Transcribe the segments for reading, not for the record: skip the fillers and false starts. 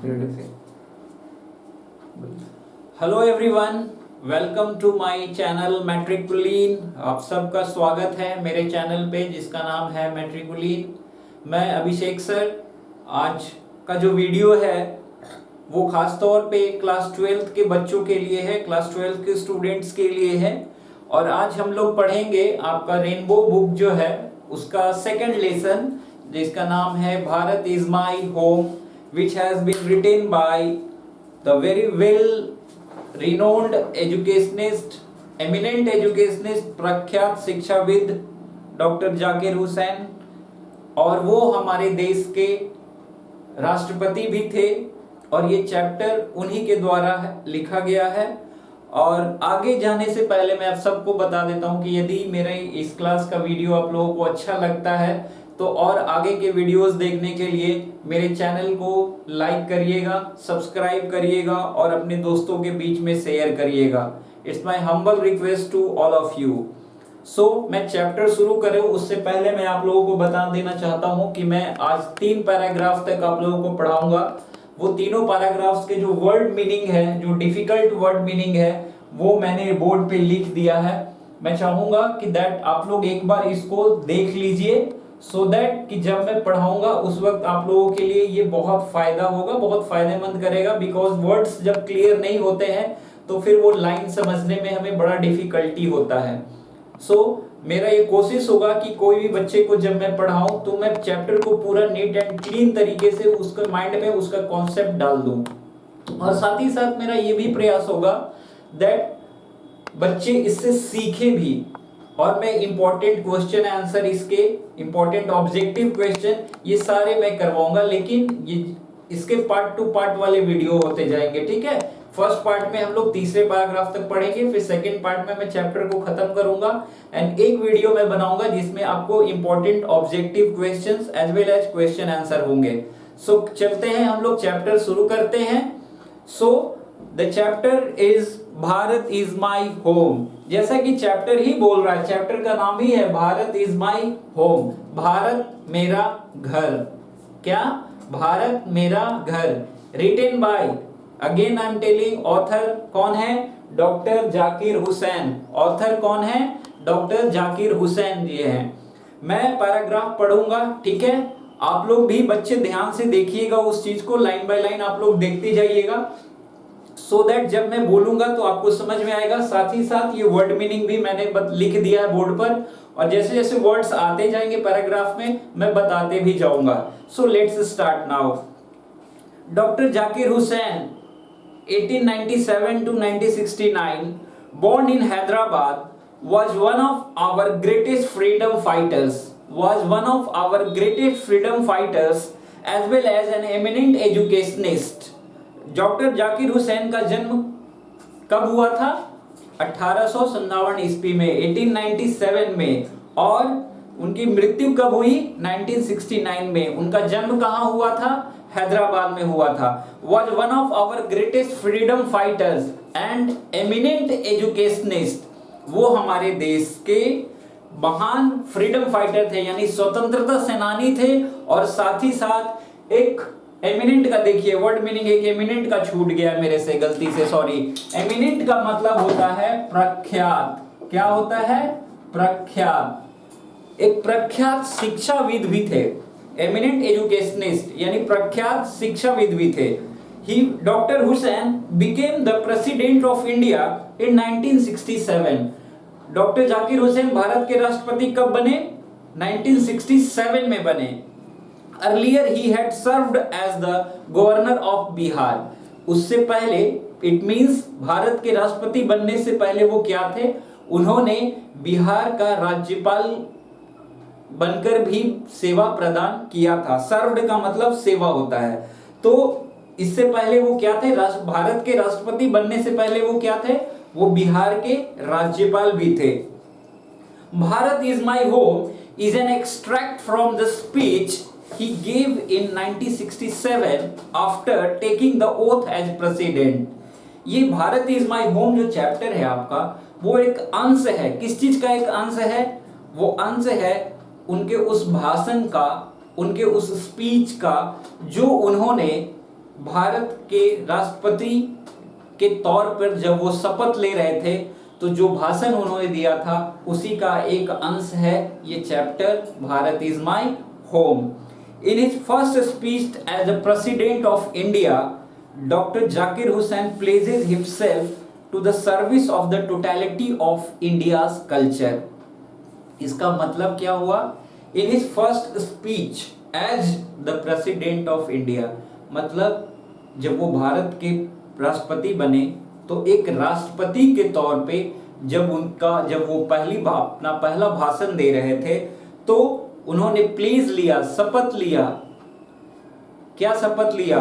Hello everyone, welcome to my channel मैट्रिकुलिन। आप सबका स्वागत है मेरे चैनल पे जिसका नाम है मैट्रिकुलिन। मैं अभिषेक सर। आज का जो वीडियो है वो खास तौर पे क्लास 12th के बच्चों के लिए है, क्लास 12th के स्टूडेंट्स के लिए है। और आज हम लोग पढ़ेंगे आपका रेनबो बुक जो है उसका सेकंड लेसन जिसका नाम है Bharat is my home, which has been written by the very well renowned educationist, eminent educationist, प्रख्यात शिक्षाविद डॉक्टर जाकिर हुसैन। और वो हमारे देश के राष्ट्रपति भी थे और ये चैप्टर उन्हीं के द्वारा लिखा गया है। और आगे जाने से पहले मैं आप सबको बता देता हूं कि यदि मेरे इस क्लास का वीडियो आप लोगों को अच्छा लगता है तो और आगे के वीडियोस देखने के लिए मेरे चैनल को लाइक करिएगा, सब्सक्राइब करिएगा और अपने दोस्तों के बीच में शेयर करिएगा। It's my humble request to all of you. So मैं चैप्टर शुरू करूं उससे पहले मैं आप लोगों को बता देना चाहता हूं कि मैं आज 3 पैराग्राफ तक आप लोगों को पढ़ाऊंगा। वो तीनों पैराग्राफ्स के जो वर्ड मीनिंग है, जो डिफिकल्ट वर्ड मीनिंग है, वो मैंने बोर्ड पे लिख दिया है। मैं चाहूंगा कि दैट आप लोग एक बार इसको देख लीजिए सो दैट कि जब मैं पढ़ाऊंगा उस वक्त आप लोगों के लिए ये बहुत फायदा होगा, बहुत फायदेमंद करेगा। बिकॉज वर्ड्स जब क्लियर नहीं होते हैं तो फिर वो लाइन समझने में हमें बड़ा डिफिकल्टी होता है। सो मेरा ये कोशिश होगा कि कोई भी बच्चे को जब मैं पढ़ाऊं तो मैं चैप्टर को पूरा नीट एंड क्लीन तरीके से उसके माइंड में उसका कॉन्सेप्ट डाल दूं। और साथ ही साथ मेरा ये भी प्रयास होगा दैट बच्चे इससे सीखे भी। और मैं इंपॉर्टेंट क्वेश्चन आंसर, इसके इंपॉर्टेंट ऑब्जेक्टिव क्वेश्चन ये सारे मैं करवाऊंगा, लेकिन ये इसके पार्ट टू पार्ट वाले वीडियो होते जाएंगे। ठीक है, फर्स्ट पार्ट में हम लोग तीसरे पैराग्राफ तक पढ़ेंगे, फिर सेकंड पार्ट में मैं चैप्टर को खत्म करूंगा एंड एक वीडियो मैं बनाऊंगा जिसमें आपको important objective questions as well as question answer होंगे। सो चलते हैं, हम लोग चैप्टर शुरू करते हैं। So the chapter is Bharat is my home. जैसा कि चैप्टर ही बोल रहा है, चैप्टर का नाम ही है Bharat is my home, Bharat मेरा घर। क्या? भारत मेरा घर। Written by, again I am telling, author कौन है? डॉक्टर जाकिर हुसैन। ऑथर कौन है? डॉक्टर जाकिर हुसैन जी हैं। मैं पैराग्राफ पढ़ूंगा, ठीक है? आप लोग भी बच्चे ध्यान से देखिएगा उस चीज को, लाइन बाय लाइन आप लोग देखते जाइएगा सो दैट जब मैं बोलूंगा तो आपको समझ में आएगा। साथ ही साथ ये वर्ड मीनिंग भी मैंने लिख दिया है बोर्ड पर, और जैसे जैसे वर्ड्स आते जाएंगे पैराग्राफ में मैं बताते भी जाऊंगा। So let's start now. Doctor Zakir Hussain 1897 to 1969, born in Hyderabad, was one of our greatest freedom fighters, as well as an eminent educationist. Doctor Zakir Hussain का जन्म कब हुआ था? 1857 ईस्वी में, 1897 में। और उनकी मृत्यु कब हुई? 1969 में। उनका जन्म कहाँ हुआ था? हैदराबाद में हुआ था। Was one of our greatest freedom fighters and eminent educationist। वो हमारे देश के महान फ्रीडम फाइटर थे, यानी स्वतंत्रता सेनानी थे। और साथ ही साथ एक एमिनेंट का, देखिए वर्ड मीनिंग, एक एमिनेंट का छूट गया मेरे से गलती से, सॉरी। एमिनेंट का मतलब होता है प्रख्यात। क्या होता है? प्रख्यात। एक प्रख्यात शिक्षाविद भी थे, एमिनेंट एजुकेशनिस्ट यानी प्रख्यात शिक्षाविद भी थे। He doctor Hussain became the president of India in 1967। Doctor Zakir Hussain Bharat के राष्ट्रपति कब बने? 1967 में बने। Earlier he had served as the governor of Bihar। उससे पहले, it means भारत के राष्ट्रपति बनने से पहले वो क्या थे? उन्होंने बिहार का राज्यपाल बनकर भी सेवा प्रदान किया था। सर्व्ड का मतलब सेवा होता है। तो इससे पहले वो क्या थे? भारत के राष्ट्रपति बनने से पहले वो क्या थे? वो बिहार के राज्यपाल भी थे। Bharat is my home is an extract from the speech he gave in 1967 after taking the oath as president। ये भारत इज माई होम जो चैप्टर है आपका, वो एक अंश है। किस चीज का एक अंश है? वो अंश है उनके उस भाषण का, उनके उस स्पीच का जो उन्होंने भारत के राष्ट्रपति के तौर पर जब वो शपथ ले रहे थे तो जो भाषण उन्होंने दिया था उसी का एक अंश है ये chapter Bharat is my home. In his first speech as a president of India, doctor Zakir Hussain places himself to the service of the totality of India's culture. इसका मतलब क्या हुआ? In his first speech as the president of India, मतलब जब वो भारत के राष्ट्रपति बने तो एक राष्ट्रपति के तौर पे जब वो अपना पहला भाषण दे रहे थे तो उन्होंने प्लीज लिया, शपथ लिया। क्या शपथ लिया?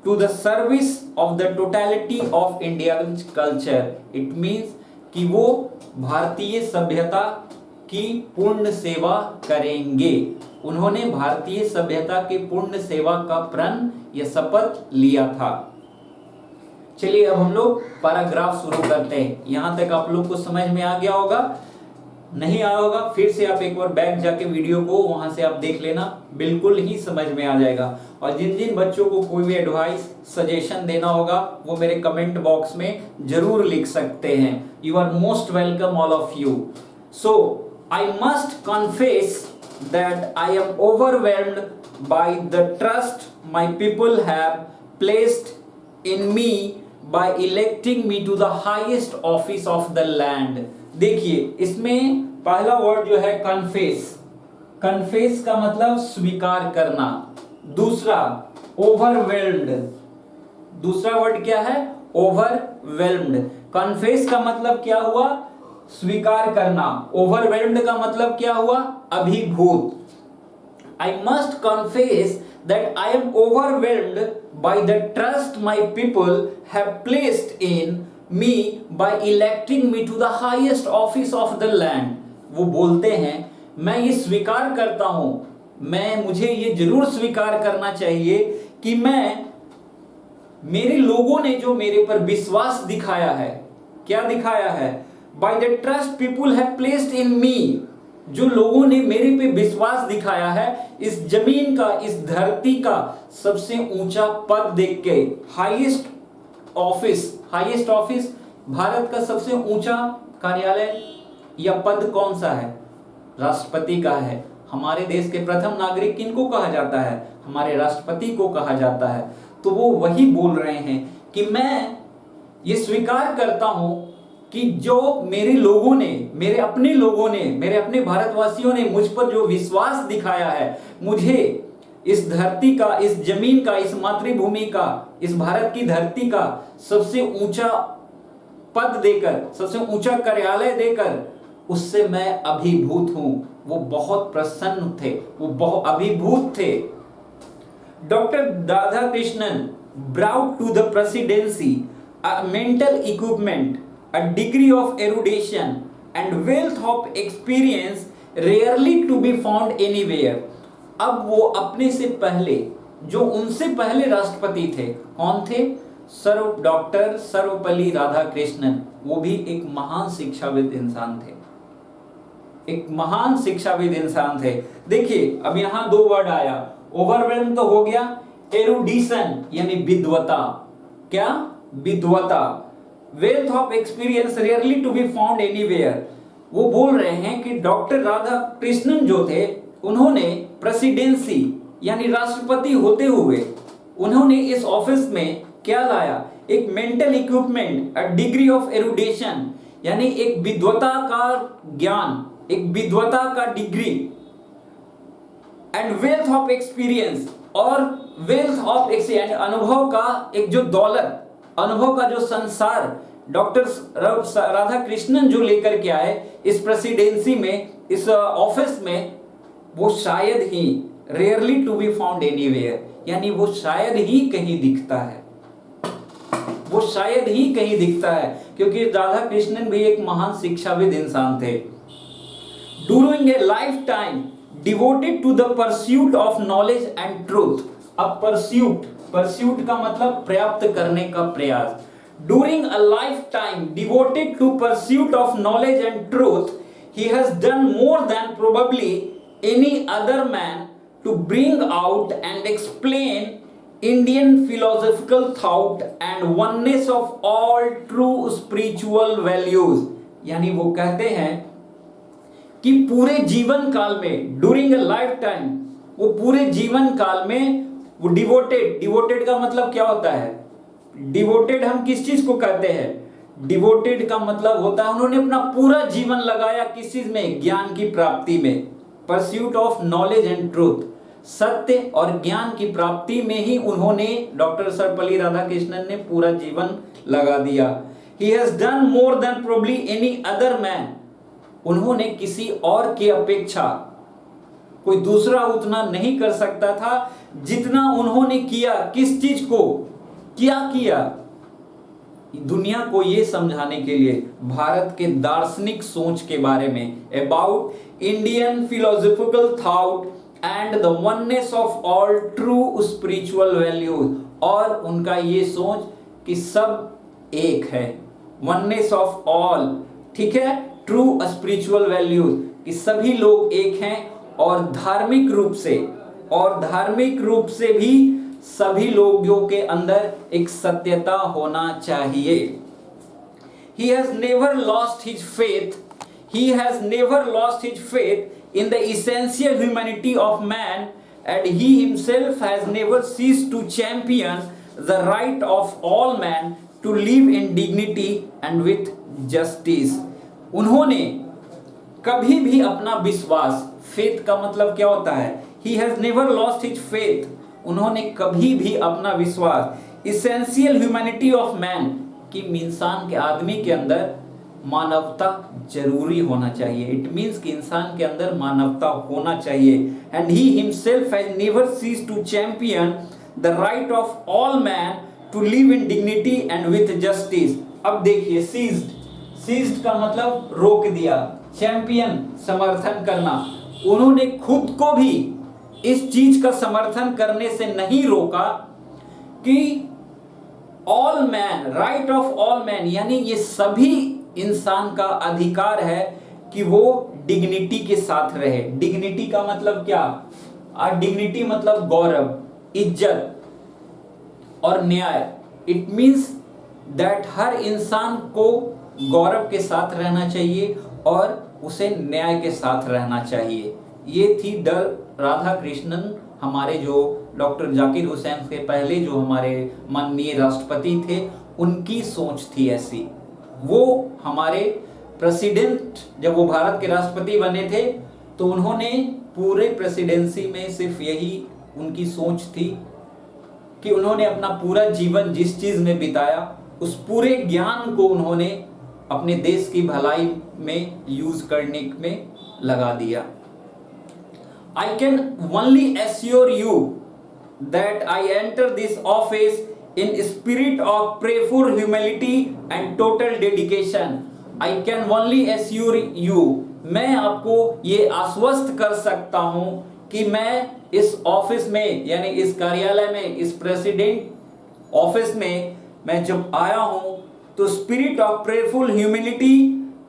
To the service of the totality of India culture. It means कि वो भारतीय सभ्यता की पूर्ण सेवा करेंगे। उन्होंने भारतीय सभ्यता की पूर्ण सेवा का प्रण या शपथ लिया था। चलिए अब हम लोग पैराग्राफ शुरू करते हैं। यहां तक आप लोग को समझ में आ गया होगा, नहीं आया होगा फिर से आप एक बार बैक जाके वीडियो को वहां से आप देख लेना, बिल्कुल ही समझ में आ जाएगा। और जिन जिन बच्चों को कोई भी एडवाइस सजेशन देना होगा वो मेरे कमेंट बॉक्स में जरूर लिख सकते हैं। You are most welcome all of you. So I must confess that I am overwhelmed by the trust my people have placed in me by electing me to the highest office of the land। देखिए इसमें पहला word जो है confess, confess का मतलब स्वीकार करना। दूसरा ओवरवेल्म्ड, दूसरा वर्ड क्या है? ओवरवेल्म्ड। कन्फेस का मतलब क्या हुआ? स्वीकार करना। ओवरवेल्म्ड का मतलब क्या हुआ? अभिभूत। I must confess that I am overwhelmed by the trust my people have placed in me by electing me to the highest office of the land। वो बोलते हैं मैं ये स्वीकार करता हूं, मुझे ये जरूर स्वीकार करना चाहिए कि मेरे लोगों ने जो मेरे पर विश्वास दिखाया है, क्या दिखाया है? By the trust people have placed in me, जो लोगों ने मेरे पे विश्वास दिखाया है, इस जमीन का, इस धरती का सबसे ऊंचा पद देख के, हाईएस्ट ऑफिस, भारत का सबसे ऊंचा कार्यालय या पद कौन सा है? राष्ट्रपति का है। हमारे देश के प्रथम नागरिक किनको कहा जाता है? हमारे राष्ट्रपति को कहा जाता है। तो वो वही बोल रहे हैं कि मैं ये स्वीकार करता हूं कि जो मेरे लोगों ने, मेरे अपने भारतवासियों ने मुझ पर जो विश्वास दिखाया है, मुझे इस धरती का, इस जमीन का, इस मातृभूमि का, इस भारत की धरती का सबसे ऊंचा पद देकर, सबसे ऊंचा कार्यालय देकर, उससे मैं अभिभूत हूं। वो बहुत प्रसन्न थे, वो बहुत अभिभूत थे। Doctor Radha Krishnan brought to the presidency a mental equipment, a degree of erudition and wealth of experience rarely to be found anywhere। अब वो अपने से पहले, जो उनसे पहले राष्ट्रपति थे, कौन थे? डॉक्टर सर्वपल्ली राधाकृष्णन। वो भी एक महान शिक्षाविद इंसान थे, एक महान शिक्षाविद इंसान थे। देखिए अब यहां दो वर्ड आया, ओवरवेल्म तो हो गया, एरुडिशन यानी विद्वता। क्या? विद्वता। Wealth of experience rarely to be found anywhere. वो बोल रहे हैं कि डॉक्टर राधा कृष्णन जो थे, उन्होंने प्रेसिडेंसी यानी राष्ट्रपति होते हुए उन्होंने इस ऑफिस में क्या लाया? एक mental equipment, a degree of erudition यानी एक विद्वता का ज्ञान, एक विद्वता का डिग्री, एंड वेल्थ ऑफ एक्सपीरियंस, और वेल्थ ऑफ एक्सपीरियंस अनुभव का एक जो दौलत, अनुभव का जो संसार डॉक्टर राधा कृष्णन जो लेकर के आए इस प्रेसिडेंसी में, इस ऑफिस में, वो शायद ही rarely to be found anywhere, यानी वो शायद ही कहीं दिखता है, वो शायद ही कहीं दिखता है, क्योंकि राधा कृष्णन भी एक महान शिक्षाविद इंसान थे। During a lifetime devoted to the pursuit of knowledge and truth। अब pursuit का मतलब प्राप्त करने का प्रयास। During a lifetime devoted to pursuit of knowledge and truth, he has done more than probably any other man to bring out and explain Indian philosophical thought and oneness of all true spiritual values. यानी वो कहते हैं कि पूरे जीवन काल में, during a life time, वो पूरे जीवन काल में वो डिवोटेड का मतलब क्या होता है? डिवोटेड हम किस चीज को कहते हैं? डिवोटेड का मतलब होता है उन्होंने अपना पूरा जीवन लगाया किस चीज में? ज्ञान की प्राप्ति में। Pursuit of knowledge and truth, सत्य और ज्ञान की प्राप्ति में ही उन्होंने, डॉक्टर सर्वपल्ली राधाकृष्णन ने पूरा जीवन लगा दिया। He has done more than probably any other man। उन्होंने किसी और की अपेक्षा कोई दूसरा उतना नहीं कर सकता था जितना उन्होंने किया। किस चीज को? क्या किया? दुनिया को यह समझाने के लिए भारत के दार्शनिक सोच के बारे में, about Indian philosophical thought and the oneness of all true spiritual values. और उनका ये सोच कि सब एक है, वननेस ऑफ ऑल, ठीक है, ट्रू स्पिरिचुअल वैल्यूज, कि सभी लोग एक हैं और धार्मिक रूप से भी सभी लोगों के अंदर एक सत्यता होना चाहिए। He has never lost his faith in the essential humanity of man, and he himself has never ceased to champion the right of all men to live in dignity and with justice। उन्होंने कभी भी अपना विश्वास, faith का मतलब क्या होता है? He has never lost his faith। उन्होंने कभी भी अपना विश्वास, इसेंशियल ह्यूमैनिटी ऑफ मैन, कि इंसान के, आदमी के अंदर मानवता जरूरी होना चाहिए। इट मीन्स कि इंसान के अंदर मानवता होना चाहिए। And he himself has never ceased to champion the right of all man to live in dignity and with justice. अब देखिए, सीज्ड का मतलब रोक दिया, चैंपियन समर्थन करना। उन्होंने खुद को भी इस चीज का समर्थन करने से नहीं रोका कि all man, right of all man, यानी ये सभी इंसान का अधिकार है कि वो डिग्निटी के साथ रहे। डिग्निटी का मतलब क्या? डिग्निटी मतलब गौरव, इज्जत और न्याय। इट मीन्स दैट हर इंसान को गौरव के साथ रहना चाहिए और उसे न्याय के साथ रहना चाहिए। ये थी राधा कृष्णन, हमारे जो डॉक्टर जाकिर हुसैन के पहले जो हमारे माननीय राष्ट्रपति थे, उनकी सोच थी ऐसी। वो हमारे प्रेसिडेंट, जब वो भारत के राष्ट्रपति बने थे तो उन्होंने पूरे प्रेसिडेंसी में सिर्फ यही उनकी सोच थी कि उन्होंने अपना पूरा जीवन जिस चीज में बिताया, उस पूरे ज्ञान को उन्होंने अपने देश की भलाई में यूज करने में लगा दिया। I can only assure you that I enter this office in spirit of prayerful humility and total dedication। I can only assure you, मैं आपको ये आश्वस्त कर सकता हूँ कि मैं इस ऑफिस में, यानी इस कार्यालय में, इस प्रेसिडेंट ऑफिस में मैं जब आया हूँ तो spirit of prayerful humility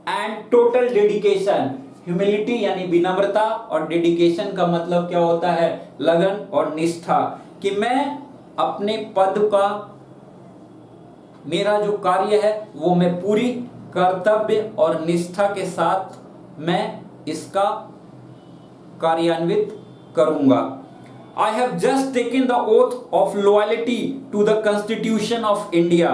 and total dedication. Humility यानी विनम्रता और डेडिकेशन का मतलब क्या होता है? लगन और निष्ठा, कि मैं अपने पद का, मेरा जो कार्य है वो मैं पूरी कर्तव्य और निष्ठा के साथ मैं इसका कार्यान्वित करूंगा। I have just taken the oath of loyalty to the Constitution of India।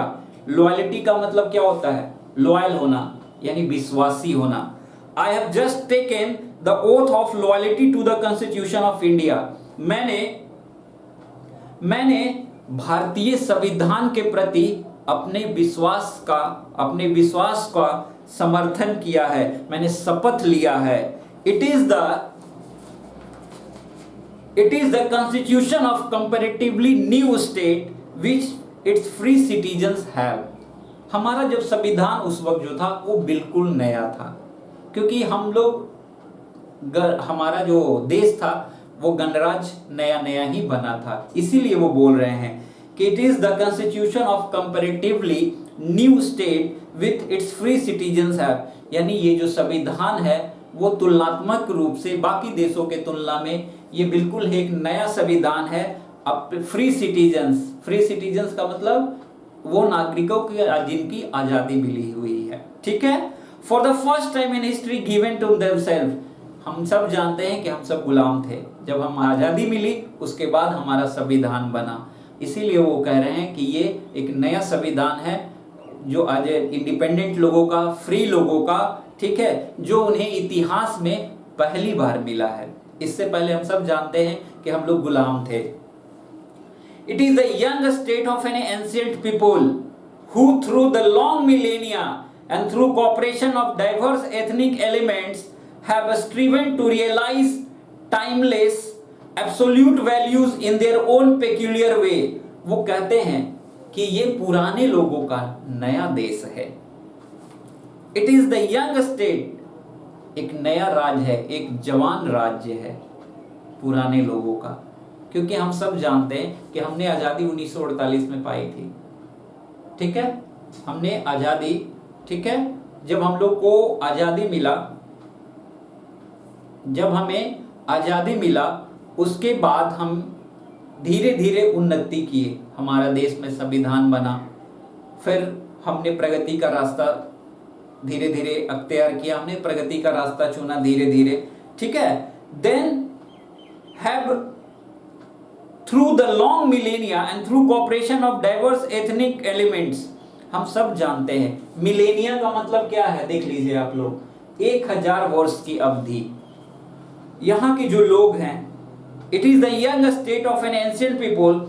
Loyalty का मतलब क्या होता है? लॉयल होना यानी विश्वासी होना। I have just taken the oath of loyalty to the Constitution of India। मैंने भारतीय संविधान के प्रति अपने विश्वास का समर्थन किया है, मैंने शपथ लिया है। It is the Constitution of comparatively new state which its free citizens have। हमारा जब संविधान उस वक्त जो था वो बिल्कुल नया था, क्योंकि हम लोग, हमारा जो देश था वो गणराज नया ही बना था। इसीलिए वो बोल रहे हैं कि it is the constitution of comparatively new state with its free citizens have. यानी ये जो संविधान है वो तुलनात्मक रूप से बाकी देशों के तुलना में ये बिल्कुल एक नया संविधान है अब फ्री सिटीजन्स का मतलब वो नागरिकों की जिनकी आजादी मिली हुई है, ठीक है। For the first time in history given to themselves, हम सब जानते हैं कि हम सब गुलाम थे, जब हम आजादी मिली उसके बाद हमारा संविधान बना, इसीलिए वो कह रहे हैं कि ये एक नया संविधान है जो आज इंडिपेंडेंट लोगों का, फ्री लोगों का, ठीक है, जो उन्हें इतिहास में पहली बार मिला है। इससे पहले हम सब जानते हैं कि हम लोग गुलाम थे। It is the young state of an ancient people who through the long millennia and through cooperation of diverse ethnic elements have striven to realize timeless absolute values in their own peculiar way। वो कहते हैं कि ये पुराने लोगों का नया देश है। It is the young state, एक नया राज्य है, एक जवान राज्य है पुराने लोगों का, क्योंकि हम सब जानते हैं कि हमने आज़ादी 1948 में पाई थी, ठीक है, हमने आज़ादी, ठीक है, जब हम लोग को आज़ादी मिला, जब हमें आज़ादी मिला उसके बाद हम धीरे धीरे उन्नति किए, हमारा देश में संविधान बना, फिर हमने प्रगति का रास्ता धीरे धीरे अख्तियार किया, हमने प्रगति का रास्ता चुना धीरे धीरे, ठीक है। Then have through the long millennia and through cooperation of diverse ethnic elements, हम सब जानते हैं मिलेनिया का मतलब क्या है, देख लीजिए आप लोग, 1000 वर्ष की अवधि। यहाँ के जो लोग हैं, it is the young state of an ancient people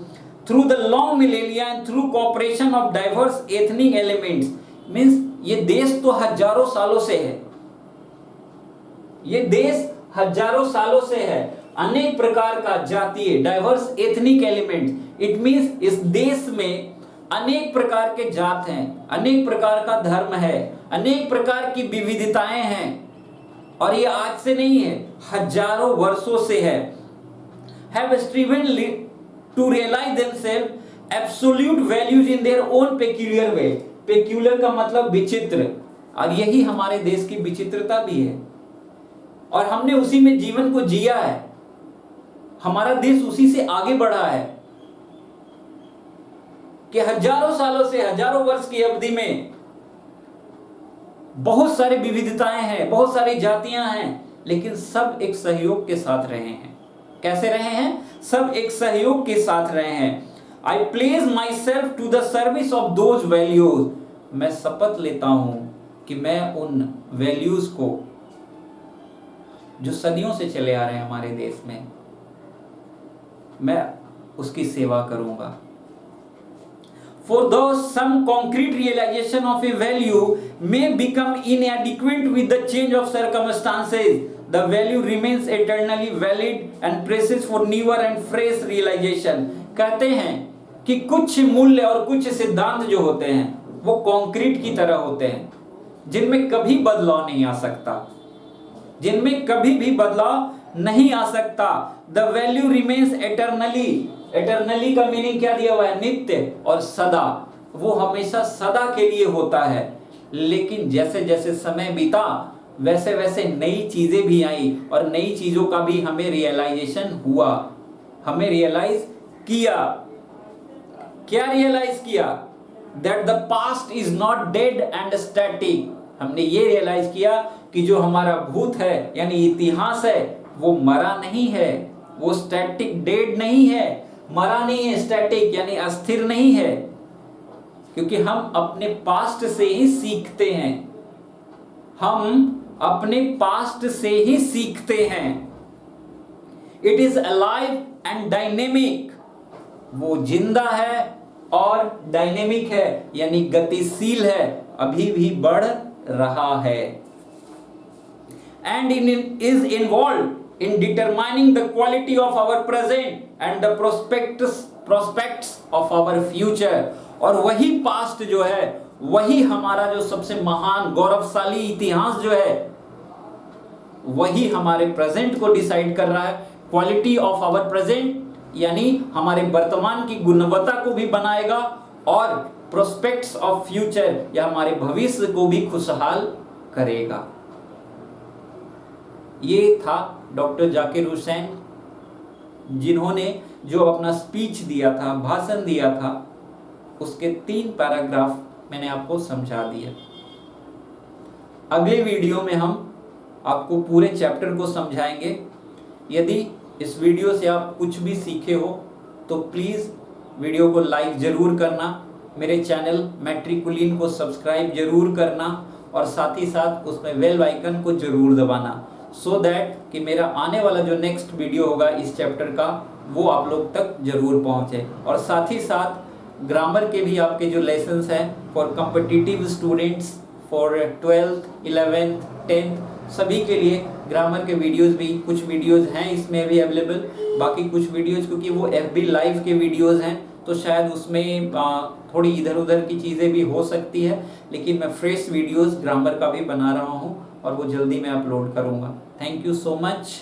through the long millennia and through cooperation of diverse ethnic elements, means ये देश तो हजारों सालों से है, ये देश हजारों सालों से है, अनेक प्रकार का जातीय diverse ethnic element, it means इस देश में अनेक प्रकार के जात हैं, अनेक प्रकार का धर्म है, अनेक प्रकार की विविधताएं हैं, और ये आज से नहीं है, हजारों वर्षों से है। Have striven to realise themselves absolute values in their own peculiar way, peculiar का मतलब विचित्र, और यही हमारे देश की विचित्रता भी है, और हमने उसी में जीवन को जिया है, हमारा देश उसी से आगे बढ़ा है कि हजारों सालों से, हजारों वर्ष की अवधि में बहुत सारी विविधताएं हैं, बहुत सारी जातियां हैं, लेकिन सब एक सहयोग के साथ रहे हैं। कैसे रहे हैं? सब एक सहयोग के साथ रहे हैं। I place myself to the service of those values, मैं शपथ लेता हूं कि मैं उन वैल्यूज को जो सदियों से चले आ रहे हैं हमारे देश में, मैं उसकी सेवा करूंगा। For though some concrete realization of a value may become inadequate with the change of circumstances, the value remains eternally valid and precious for newer and fresh realization। कहते हैं कि कुछ मूल्य और कुछ सिद्धांत जो होते हैं वो कंक्रीट की तरह होते हैं, जिनमें कभी बदलाव नहीं आ सकता, जिनमें कभी भी बदलाव नहीं आ सकता। The value remains eternally, eternally का मीनिंग क्या दिया हुआ है? नित्य और सदा, वो हमेशा सदा के लिए होता है। लेकिन जैसे जैसे समय बीता वैसे वैसे नई चीजें भी आई, और नई चीजों का भी हमें रियलाइजेशन हुआ, हमें रियलाइज किया। क्या रियलाइज किया? That the past is not dead and static. हमने ये रियलाइज किया कि जो हमारा भूत है यानी इतिहास है वो मरा नहीं है, वो स्टैटिक डेड नहीं है, मरा नहीं है, स्टैटिक यानी अस्थिर नहीं है, क्योंकि हम अपने पास्ट से ही सीखते हैं, हम अपने पास्ट से ही सीखते हैं। It is alive and dynamic, वो जिंदा है और डायनेमिक है यानी गतिशील है, अभी भी बढ़ रहा है। And is involve in determining the quality of our present and the prospects of our future। और वही पास्ट जो है, वही हमारा जो सबसे महान गौरवशाली इतिहास जो है, वही हमारे प्रेजेंट को डिसाइड कर रहा है। क्वालिटी ऑफ आवर प्रेजेंट यानी हमारे वर्तमान की गुणवत्ता को भी बनाएगा, और प्रोस्पेक्ट्स ऑफ फ्यूचर या हमारे भविष्य को भी खुशहाल करेगा। ये था डॉक्टर जाकिर हुसैन जिन्होंने जो अपना स्पीच दिया था, भाषण दिया था, उसके 3 पैराग्राफ मैंने आपको समझा दिए। अगले वीडियो में हम आपको पूरे चैप्टर को समझाएंगे। यदि इस वीडियो से आप कुछ भी सीखे हो तो प्लीज़ वीडियो को लाइक ज़रूर करना, मेरे चैनल मैट्रिकुलिन को सब्सक्राइब ज़रूर करना और साथ ही साथ उसमें बेल आइकन को ज़रूर दबाना, सो दैट कि मेरा आने वाला जो नेक्स्ट वीडियो होगा इस चैप्टर का वो आप लोग तक ज़रूर पहुँचे। और साथ ही साथ ग्रामर के भी आपके जो लेसन्स हैं for competitive students, for 12th, 11th, 10th सभी के लिए ग्रामर के वीडियोस भी, कुछ वीडियोस हैं इसमें भी अवेलेबल। बाकी कुछ वीडियोस क्योंकि वो FB लाइव के वीडियोस हैं तो शायद उसमें थोड़ी इधर उधर की चीज़ें भी हो सकती है, लेकिन मैं फ्रेश वीडियोस ग्रामर का भी बना रहा हूँ और वो जल्दी मैं अपलोड करूँगा। Thank you so much.